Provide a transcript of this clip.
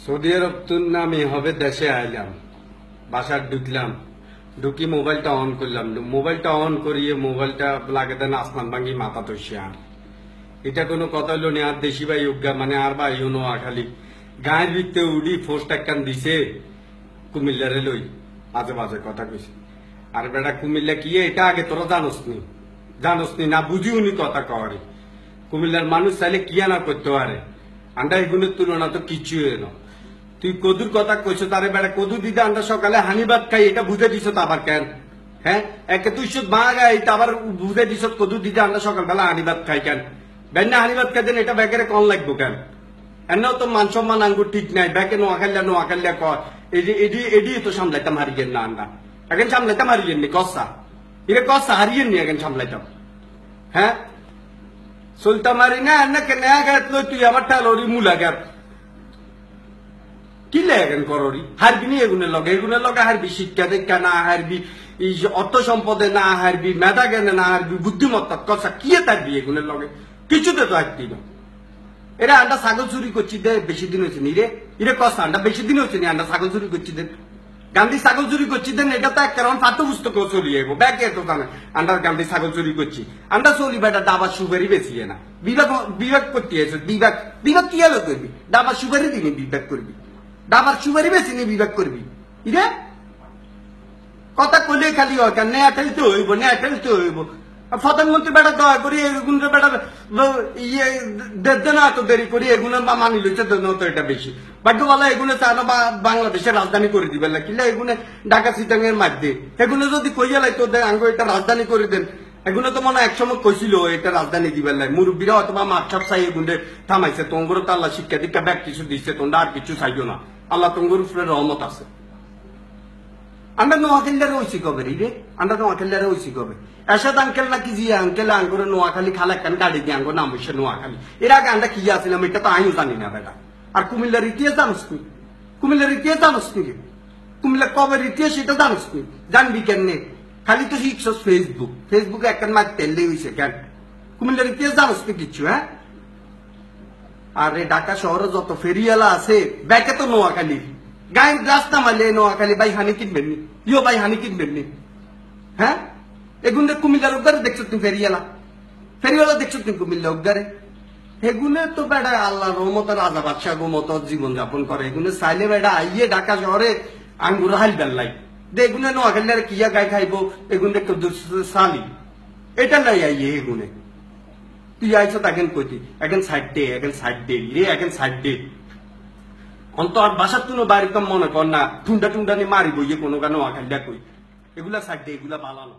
Saudi আরব আমি হবে দেশে আইলাম, বাসার ঢুকলাম, ঢুকি মোবাইলটা অন করলাম, মোবাইলটা অন করিয়ে মোবাইলটা লাগে দেন আসমান ভাঙ্গি মাথা তৈশিয়া। এটা কোনো কথা হলো নি। আর দেশি ভাই উজ্ঞা মানে আর ভাই খালি গায়ের ভিতরে উড়ি ফোর্সটা একখান দিছে কুমিল্লারে লই আজে বাজে কথা কইছে। আর বেটা কুমিল্লা কি এটা আগে তোরা জানোস নি না বুঝিও নি কথা কওয়ারে। কুমিল্লার মানুষ চাইলে কি না করতে পারে, আন্ডা এগুলোর তুলনা তো কিছু না। তুই কদুর কথা কইছো তারে বেড়া কদু দিতে আন্ডা সকালে হানিবাদ খাই এটা বুঝে দিছ তো আবার কেন? হ্যাঁ একে তুই শুধু মা গাই আবার বুঝে দিছ কদু দিতে আন্ডা সকালবেলা হানিবাদ খাই কেন? বেন্না হানিবাদ খাইতেন এটা ব্যাগের কন লাগবো কেন? এনেও তো মান সম্মান আঙ্গুর ঠিক নাই, ব্যাগে নোয়া খাইলে কয় এডি তো সামলাইতাম হারিয়েন না আন্ডা এখন সামলাইতাম হারিয়েন নি কসা এটা কসা হারিয়েন নি এখন সামলাইতাম। হ্যাঁ সুলতা মারি না এনে কে নেয়া গাত লই তুই আমার টালরি মুলা গাত কি লেগেন কররি হারবি নি এগুনের লগে হারবি শিক্ষা দীক্ষা না হারবি এই অর্থ সম্পদে না হারবি মেধা জ্ঞানে না হারবি বুদ্ধিমত্তা কসা কি থাকবি এগুনের লগে কিছুতে তো হারতি না। এরা আন্ডা ছাগল চুরি করছি দে বেশি দিন হয়েছে নি রে ইরে কসা আন্ডা বেশি দিন হয়েছে নি আন্ডা ছাগল চুরি করছি দেন গান্ধী ছাগল চুরি করছি দেন এটা তো একটা পাঠ্যপুস্তক চলি যাবো ব্যাগে তো জানে আন্ডার গান্ধী ছাগল চুরি করছি আন্ডা চলি বেটা ডাবা সুপারি বেশি না বিবেক করতে আছে বিবেক কি হলো করবি ডাবা সুপারি দিবি বিবেক করবি ডাবার সুপারি বেশি নিয়ে বিবেক করবি ইরে কথা কইলে খালি হয় কেন নেয়া ঠেলতে হইব প্রধানমন্ত্রী বেটা দয়া করি এগুলো বেটা ইয়ে দেন এত দেরি করি এগুলো বা মানি লইছে তো এটা বেশি ভাগ্যবালা এগুলো চানো বা বাংলাদেশের রাজধানী করে দিবেন না কিলে এগুলো ঢাকা চিটাং এর মাধ্যমে এগুলো যদি কইয়া লাই তো আঙ্গ এটা রাজধানী করে দেন এগুলো তো মনে একসময় কইছিল এটা রাজধানী দিবেন নাই মুরব্বীরা অথবা মাঠসাপ চাই এগুলো থামাইছে তোমগর তো আল্লাহ শিক্ষা দীক্ষা ব্যাগ কিছু দিচ্ছে তোমরা আর কিছু চাইও না আল্লাহ তোমগর উপরে রহমত আছে। আমরা নোয়াখালীরা হয়েছি কবে রে আমরা নোয়াখালীরা হয়েছি কবে এরশাদ আঙ্কেল নাকি জিয়া আঙ্কেল আঙ্গুরে নোয়াখালী খালা কেন গাড়ি দিয়ে আঙ্গুর নাম হয়েছে নোয়াখালী এর আগে আমরা কি আসছিলাম এটা তো আমিও জানি না বেটা। আর কুমিল্লার ইতিহাস জানোস নি কুমিল্লা কবের ইতিহাস এটা জানোস নি জানবি কেন খালি তো শিখছস ফেসবুকে একখান মাছ তেললে হয়েছে কেন কুমিল্লার ইতিহাস জানোস নি কিচ্ছু। হ্যাঁ আরে ঢাকা শহরে যত ফেরিওয়ালা আছে ব্যাকে তো নোয়াখালী গায়ের রাস্তা মারলে নোয়াখালী ভাই হানি কিনবেন নি ইও ভাই হানি কিনবেন নি। হ্যাঁ এগুলো কুমিল্লার উদ্গারে দেখছো তুমি ফেরিওয়ালা দেখছো তুমি কুমিল্লা উদ্গারে এগুলো তো বেড়া আল্লাহ রহমত রাজা বাদশাহ মতো জীবন যাপন করে এগুলো চাইলে বেড়া আইয়ে ঢাকা শহরে আঙ্গুর হাল বেল্লাই এগুলো নোয়াখালী কিয়া গাই খাইবো এগুলো সালি এটা নাই আইয়ে এগুলো তুই আইছ তাকেন কইতি এখন সাইড দে রে এখন সাইড দে অন্ত আর বাসার তুনো বাড়িতে মনে কর না টুন্ডা নি মারিব ইয়ে কোনো গান নোয়াখালী কই এগুলা সাইড দে এগুলা বালানো।